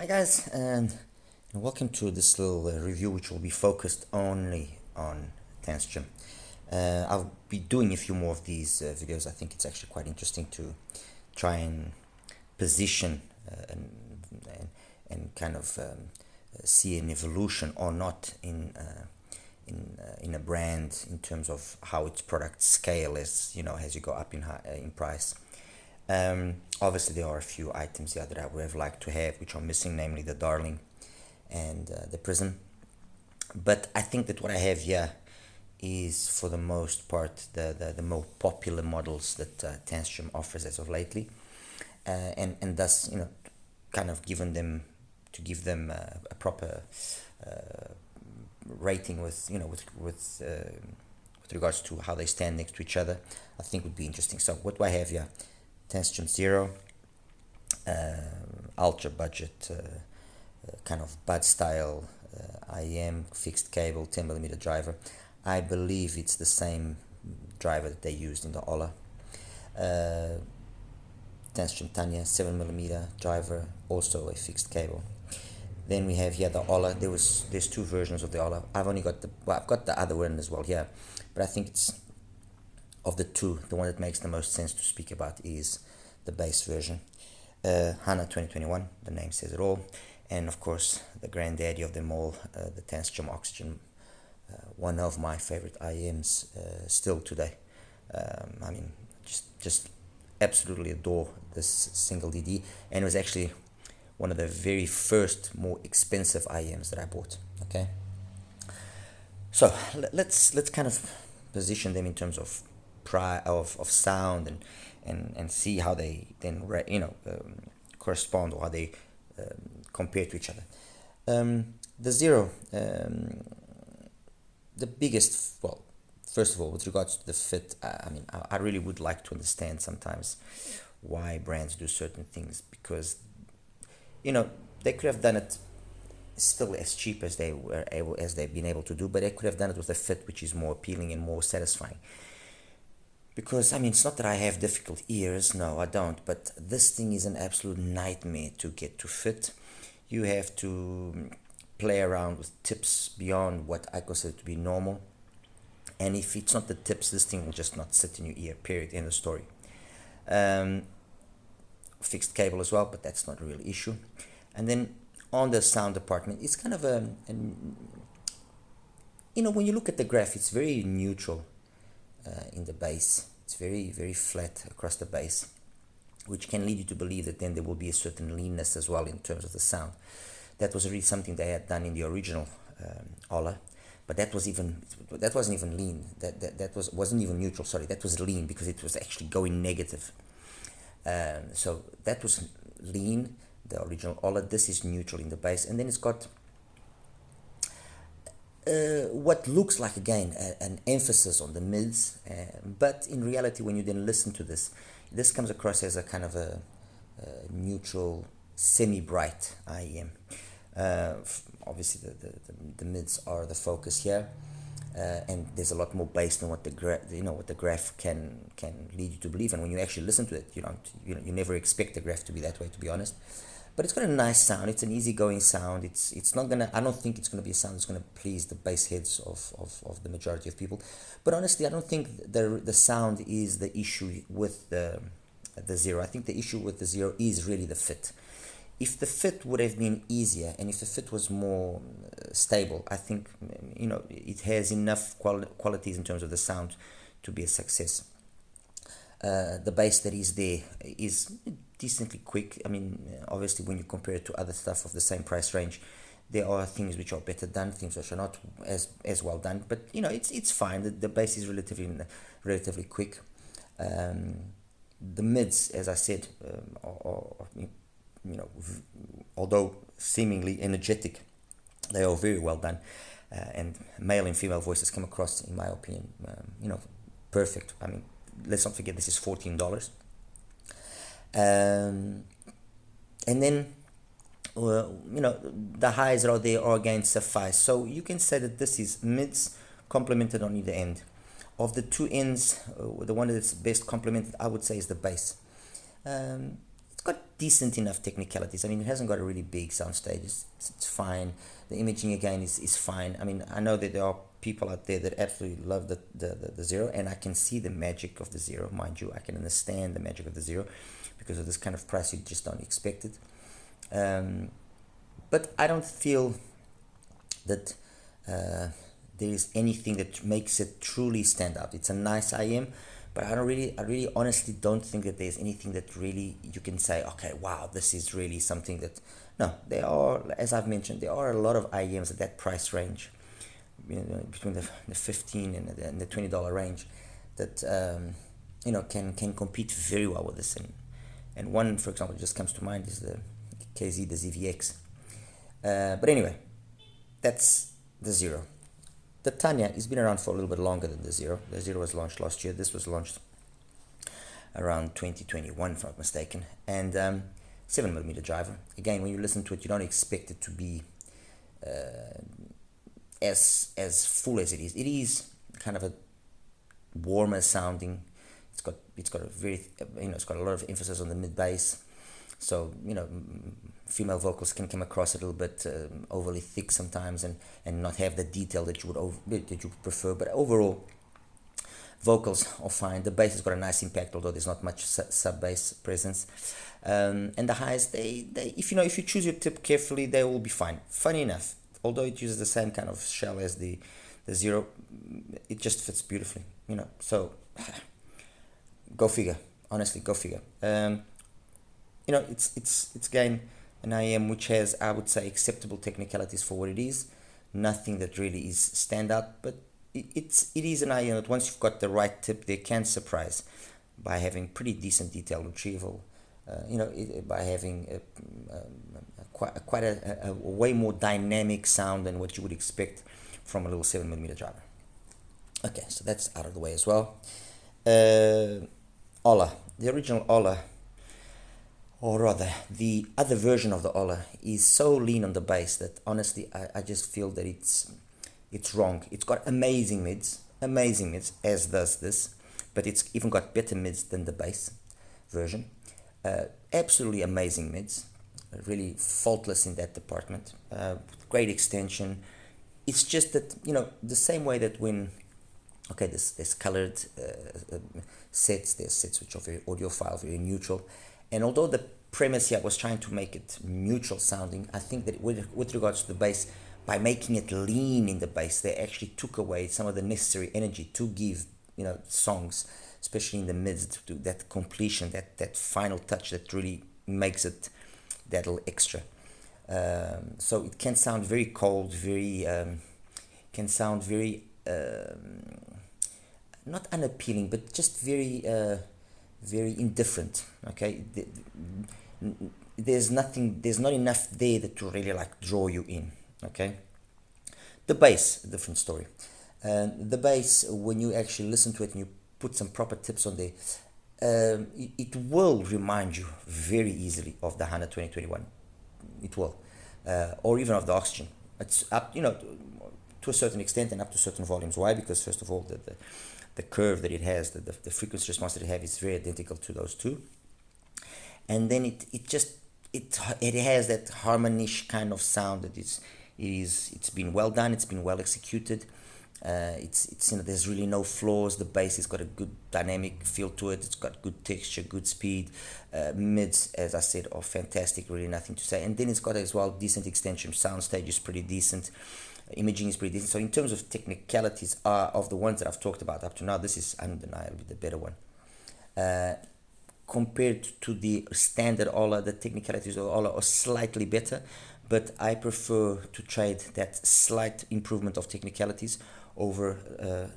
Hi guys, and welcome to this little review which will be focused only on TANCHJIM. I'll be doing a few more of these videos. I think it's actually quite interesting to try and position and kind of see an evolution or not in a brand in terms of how its product scale is, as you go up in price. Obviously, there are a few items here that I would have liked to have, which are missing, namely the Darling and the Prism. But I think that what I have here is, for the most part, the more popular models that TANCHJIM offers as of lately, and thus, kind of given them to give them a proper rating with regards to how they stand next to each other. I think would be interesting. So what do I have here? Tanjiro Zero, ultra budget, kind of bud style IEM fixed cable 10mm driver. I believe it's the same driver that they used in the Ola. Tanjiro Tanya 7mm driver, also a fixed cable. Then we have here the Ola. There's two versions of the Ola. I've got the other one as well here, but I think it's, of the two, the one that makes the most sense to speak about is the base version. Hana 2021, the name says it all. And of course, the granddaddy of them all, the Tanjiro Oxygen, one of my favorite IEMs still today. I mean, just absolutely adore this single DD, and it was actually one of the very first more expensive IEMs that I bought. Okay, so let's kind of position them in terms of of sound and see how they then correspond, or how they compare to each other. The Zero, the biggest, well, first of all, with regards to the fit, I really would like to understand sometimes why brands do certain things, because they could have done it still as cheap as they've been able to do, but they could have done it with a fit which is more appealing and more satisfying. Because it's not that I have difficult ears, no, I don't, but this thing is an absolute nightmare to get to fit. You have to play around with tips beyond what I consider to be normal, and if it's not the tips, this thing will just not sit in your ear, period, end of story. Fixed cable as well, but that's not a real issue. And then on the sound department, it's kind of when you look at the graph, it's very neutral in the bass. It's very, very flat across the bass, which can lead you to believe that then there will be a certain leanness as well in terms of the sound. That was really something they had done in the original Ola, but that wasn't even lean. That wasn't even neutral. Sorry, that was lean because it was actually going negative. So that was lean, the original Ola. This is neutral in the bass, and then it's got what looks like, again, an emphasis on the mids, but in reality, when you then listen to this comes across as a kind of a neutral, semi-bright IEM. Obviously, the mids are the focus here, and there's a lot more bass than what the graph can lead you to believe. And when you actually listen to it, you never expect the graph to be that way, to be honest. But it's got a nice sound. It's an easygoing sound. It's not gonna. I don't think it's gonna be a sound that's gonna please the bass heads of the majority of people. But honestly, I don't think the sound is the issue with the Zero. I think the issue with the Zero is really the fit. If the fit would have been easier, and if the fit was more stable, I think it has enough qualities in terms of the sound to be a success. The bass that is there is decently quick. Obviously, when you compare it to other stuff of the same price range, there are things which are better done, things which are not as well done. But it's fine. The bass is relatively quick. The mids, as I said, are although seemingly energetic, they are very well done, and male and female voices come across, in my opinion, perfect. Let's not forget, this is $14. And then the highs that are there are, again, suffice. So you can say that this is mids complemented on either end. Of the two ends, the one that's best complemented, I would say, is the bass. It's got decent enough technicalities. I mean, it hasn't got a really big soundstage. It's fine. The imaging again is fine. I mean, I know that there are people out there that absolutely love the Zero, and I can see the magic of the Zero, mind you. I can understand the magic of the Zero because of this kind of price. You just don't expect it. But I don't feel that there is anything that makes it truly stand out. It's a nice IM, but I really honestly don't think that there's anything that really you can say, okay, wow, this is really something that, no, there are, as I've mentioned, there are a lot of IMs at that price range, between the 15 and the $20 range that, can compete very well with this. And one, for example, just comes to mind is the KZ, the ZVX. But anyway, that's the Zero. The Tanya has been around for a little bit longer than the Zero. The Zero was launched last year. This was launched around 2021, if I'm not mistaken. And 7mm driver. Again, when you listen to it, you don't expect it to be as full as it is. It is kind of a warmer sounding. It's got a very, it's got a lot of emphasis on the mid bass. So, female vocals can come across a little bit overly thick sometimes and not have the detail that you would prefer. But overall, vocals are fine. The bass has got a nice impact, although there's not much sub bass presence. And the highs, they if you choose your tip carefully, they will be fine. Funny enough, although it uses the same kind of shell as the Zero, it just fits beautifully. So go figure. Honestly, go figure. It's again an IM which has, I would say, acceptable technicalities for what it is. Nothing that really is standout, but it is an IM that once you've got the right tip, they can surprise by having pretty decent detail retrieval. By having quite a way more dynamic sound than what you would expect from a little 7mm driver. Okay, so that's out of the way as well. Ola, the original Ola, or rather the other version of the Ola, is so lean on the bass that honestly I just feel that it's wrong. It's got amazing mids, as does this, but it's even got better mids than the bass version. Absolutely amazing mids, really faultless in that department. Great extension. It's just that, the same way that when, okay, there's colored sets, there's sets which are very audiophile, very neutral. And although the premise here was trying to make it neutral sounding, I think that with regards to the bass, by making it lean in the bass, they actually took away some of the necessary energy to give, songs, especially in the mids, to that completion, that final touch that really makes it that little extra. So it can sound very cold, not unappealing, but just very indifferent. Okay, there's not enough there that to really draw you in. Okay, the bass, a different story. The bass, when you actually listen to it and you put some proper tips on there, it will remind you very easily of the Hana 2021. It will, or even of the Oxygen. It's up, to a certain extent and up to certain volumes. Why? Because first of all, the curve that it has, the frequency response that it has is very identical to those two. And then it has that harmonish kind of sound that it's been well done, it's been well executed. There's really no flaws. The bass has got a good dynamic feel to it. It's got good texture, good speed. Mids, as I said, are fantastic. Really nothing to say. And then it's got as well decent extension. Soundstage is pretty decent. Imaging is pretty decent. So in terms of technicalities of the ones that I've talked about up to now, this is undeniably the better one. Compared to the standard Ola, the technicalities of Ola are slightly better, but I prefer to trade that slight improvement of technicalities over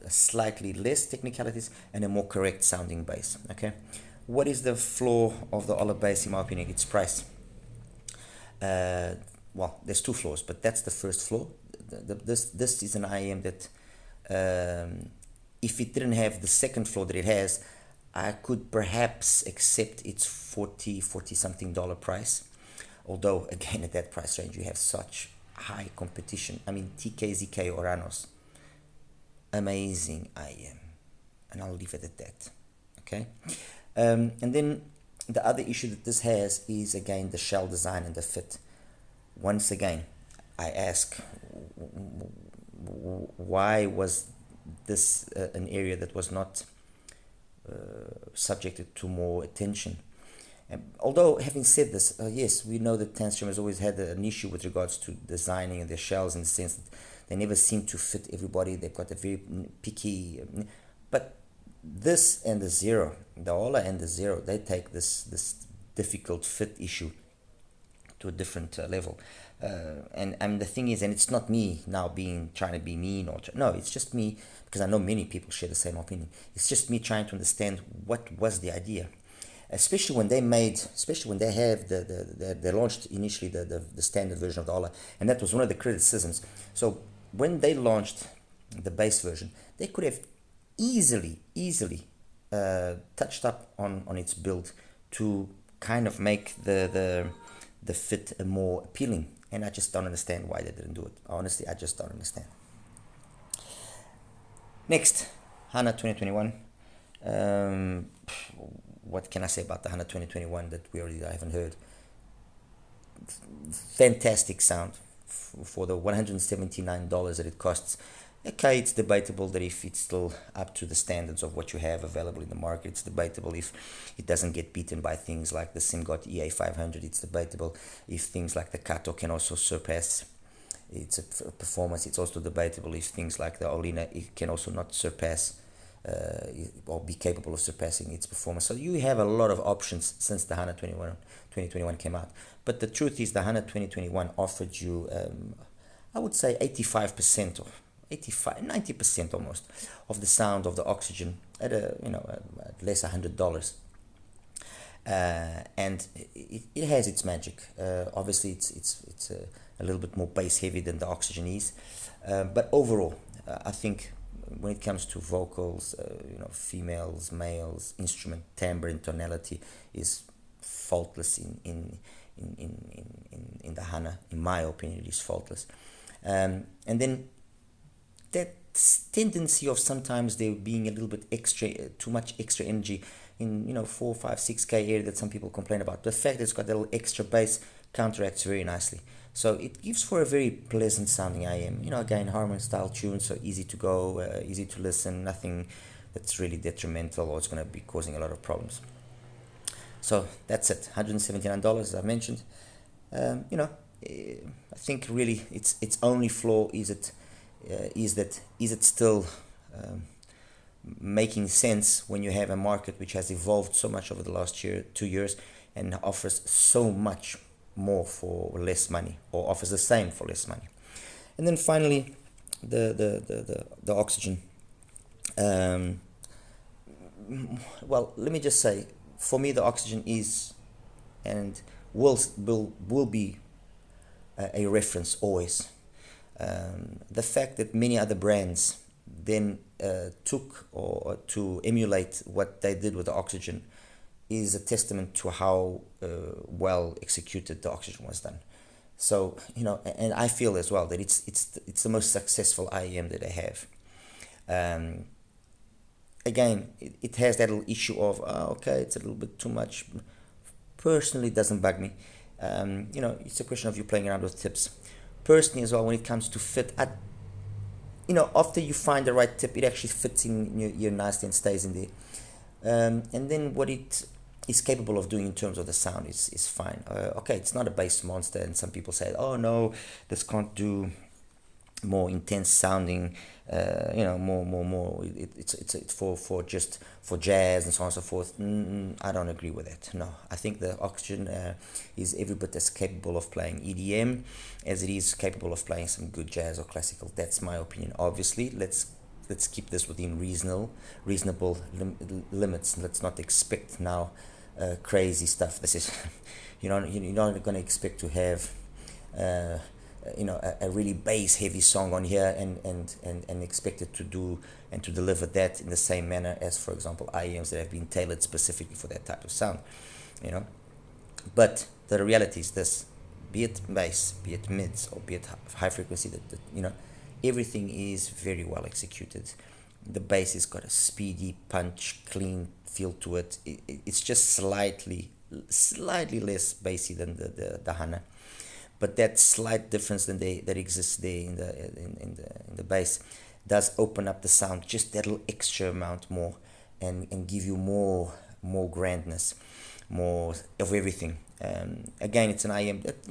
a slightly less technicalities and a more correct sounding bass. Okay, what is the flaw of the Ola bass in my opinion? It's price. Well, there's two flaws, but that's the first flaw. This is an IM that if it didn't have the second flaw that it has, I could perhaps accept its $40 something price. Although again, at that price range, you have such high competition. I mean, TKZK Oranos, amazing IM, and I'll leave it at that. Okay, and then the other issue that this has is again the shell design and the fit. Once again, I ask, why was this an area that was not subjected to more attention? Although, having said this, yes, we know that TANCHJIM has always had an issue with regards to designing and their shells, in the sense that they never seem to fit everybody. They've got a very picky, but this and the Zero, the Ola and the Zero, they take this difficult fit issue to a different level. And the thing is, and it's not me now trying to be mean, or no, it's just me, because I know many people share the same opinion. It's just me trying to understand what was the idea, especially when they have they launched initially the standard version of the Ola, and that was one of the criticisms. So when they launched the base version, they could have easily touched up on its build to kind of make the fit more appealing, and I just don't understand why they didn't do it. Honestly, I just don't understand. Next, Hana 2021. What can I say about the Hana 2021 that I haven't heard? Fantastic sound for the $179 that it costs. Okay, it's debatable that if it's still up to the standards of what you have available in the market. It's debatable if it doesn't get beaten by things like the SIMGOT EA500. It's debatable if things like the Kato can also surpass its performance. It's also debatable if things like the Olina can also not surpass or be capable of surpassing its performance. So you have a lot of options since the HANA 2021 came out. But the truth is, the HANA 2021 offered you, I would say 85% or 90% almost of the sound of the Oxygen at at less $100. And it has its magic. Obviously, it's a little bit more bass heavy than the Oxygen is, but overall, I think when it comes to vocals, females, males, instrument, timbre, and tonality is faultless in the Hana. In my opinion, it is faultless. And then that tendency of sometimes there being a little bit too much extra energy in 4, 5, 6K area that some people complain about. The fact that it's got a little extra bass counteracts very nicely. So it gives for a very pleasant sounding IM. Again, harmonic style tune, so easy to go, easy to listen, nothing that's really detrimental or it's going to be causing a lot of problems. So that's it, $179 as I mentioned. I think really its only flaw is it still making sense when you have a market which has evolved so much over the last 2 years and offers so much more for less money, or offers the same for less money. And then finally, the Oxygen. Well, let me just say, for me, the Oxygen is and will be a reference always. The fact that many other brands then took or to emulate what they did with the Oxygen is a testament to how well executed the Oxygen was done. So and I feel as well that it's the most successful IEM that I have. Again, it has that little issue of okay, it's a little bit too much. Personally, it doesn't bug me. It's a question of you playing around with tips. Personally as well, when it comes to fit, after you find the right tip, it actually fits in your ear nicely and stays in there. And then what it is capable of doing in terms of the sound is fine. Okay, it's not a bass monster, and some people say, oh no, this can't do more intense sounding, more. It's for jazz and so on and so forth. I don't agree with that. No, I think the Oxygen is every bit as capable of playing EDM as it is capable of playing some good jazz or classical. That's my opinion. Obviously, let's keep this within reasonable limits. Let's not expect now crazy stuff. This is, you're not going to expect to have. A really bass heavy song on here and expect it to do and to deliver that in the same manner as, for example, IEMs that have been tailored specifically for that type of sound, But the reality is this: be it bass, be it mids, or be it high frequency, that everything is very well executed. The bass has got a speedy punch, clean feel to it. It's just slightly slightly less bassy than the Hana, but that slight difference that exists there in the bass does open up the sound just that little extra amount more, and give you more grandness, more of everything. Again, it's an IM that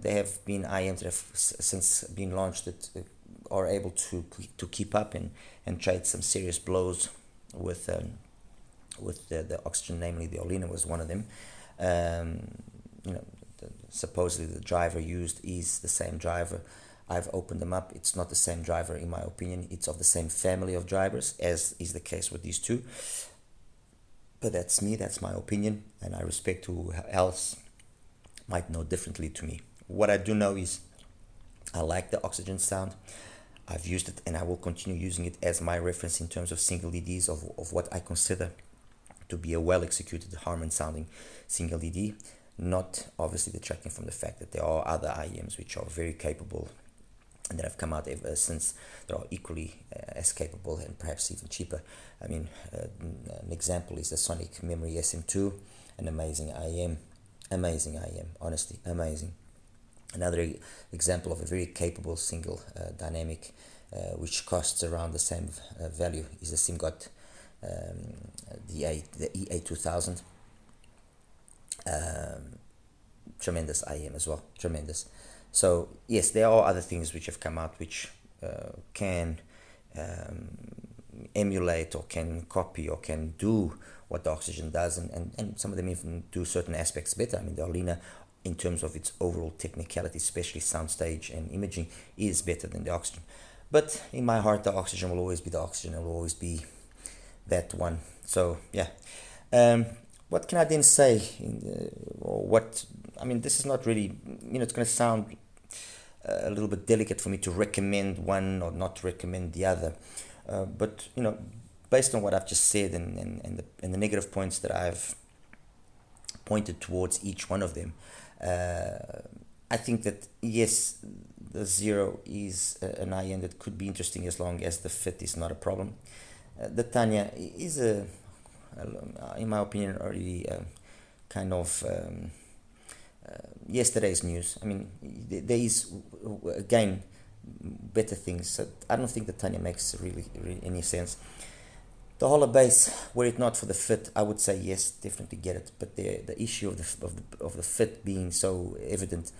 there have been IMs that have since been launched that are able to keep up and trade some serious blows with the Oxygen, namely the Olina was one of them. You know, supposedly the driver used is the same driver. I've opened them up. It's not the same driver in my opinion. It's of the same family of drivers, as is the case with these two. But that's me, that's my opinion, and I respect who else might know differently to me. What I do know is I like the Oxygen sound. I've used it and I will continue using it as my reference in terms of single DDs of what I consider to be a well executed Harman sounding single DD. Not obviously detracting from the fact that there are other IEMs which are very capable and that have come out ever since that are equally as capable and perhaps even cheaper. I mean, an example is the Sonic Memory SM2, an amazing IEM, honestly, amazing. Another example of a very capable single dynamic, which costs around the same value, is the SimGot the EA2000. Tremendous IEM as well, tremendous. So yes, there are other things which have come out which can emulate or can copy or can do what the Oxygen does, and some of them even do certain aspects better. I mean, the Olina, in terms of its overall technicality, especially soundstage and imaging, is better than the Oxygen. But in my heart, the Oxygen will always be the Oxygen. It will always be that one. So yeah. What can I then say? This is not really, it's going to sound a little bit delicate for me to recommend one or not recommend the other. But based on what I've just said and the negative points that I've pointed towards each one of them, I think that yes, the Zero is an IM that could be interesting as long as the fit is not a problem. The Tanya is in my opinion, already kind of yesterday's news. I mean, there is again better things. So I don't think the Tanya makes really any sense. The hollow bass, were it not for the fit, I would say yes, definitely get it. But the issue of the fit being so evident,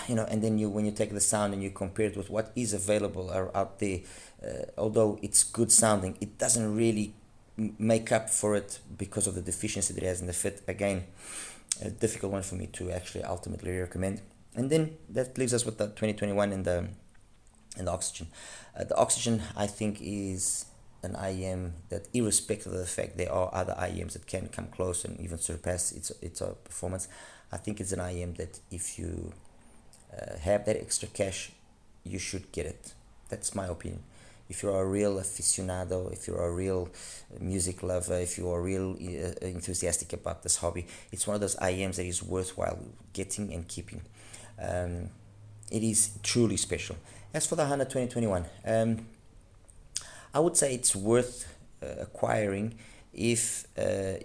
and then when you take the sound and you compare it with what is available out there, although it's good sounding, it doesn't really make up for it because of the deficiency that it has in the fit. Again, a difficult one for me to actually ultimately recommend. And then that leaves us with the 2021 and the Oxygen. The Oxygen, I think, is an IEM that, irrespective of the fact there are other IEMs that can come close and even surpass its performance, I think it's an IEM that if you have that extra cash, you should get it. That's my opinion. If you're a real aficionado, if you're a real music lover, if you're real enthusiastic about this hobby, it's one of those IEMs that is worthwhile getting and keeping. It is truly special. As for the Hana 2021, I would say it's worth acquiring if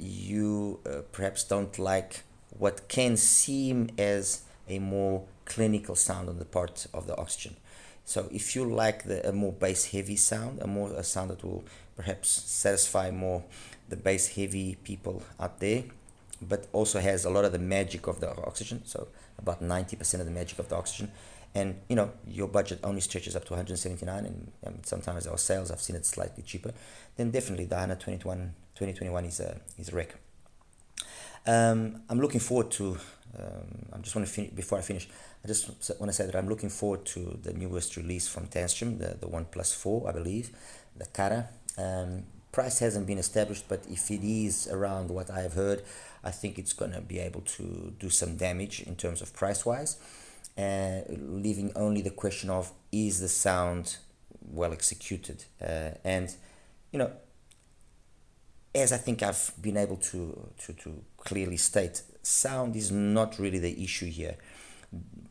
you perhaps don't like what can seem as a more clinical sound on the part of the Oxygen. So if you like a more bass heavy sound, a sound that will perhaps satisfy more the bass heavy people out there, but also has a lot of the magic of the Oxygen, so about 90% of the magic of the Oxygen, and your budget only stretches up to 179, and sometimes there are sales, I've seen it slightly cheaper, then definitely the HANA 2021 is a wreck. I'm looking forward to, I just want to finish, before I finish, I just want to say that I'm looking forward to the newest release from TANCHJIM, the OnePlus 4, I believe, the Kara. Price hasn't been established, but if it is around what I have heard, I think it's going to be able to do some damage in terms of price-wise, leaving only the question of, is the sound well executed? And as I think I've been able to clearly state, sound is not really the issue here.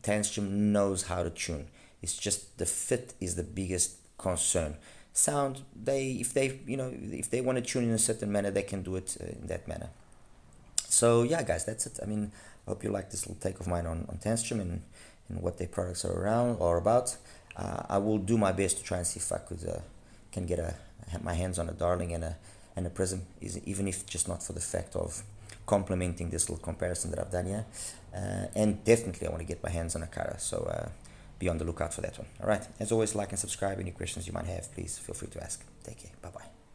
TANCHJIM knows how to tune. It's just the fit is the biggest concern. Sound, if they want to tune in a certain manner, they can do it in that manner. So yeah, guys, that's it. I mean, I hope you like this little take of mine on TANCHJIM and what their products are around or about. I will do my best to try and see if I could can get my hands on a Darling and a Prism, even if just not for the fact of complementing this little comparison that I've done here. And definitely I want to get my hands on a Kara, so be on the lookout for that one. All right, as always, like and subscribe. Any questions you might have, please feel free to ask. Take care. Bye bye.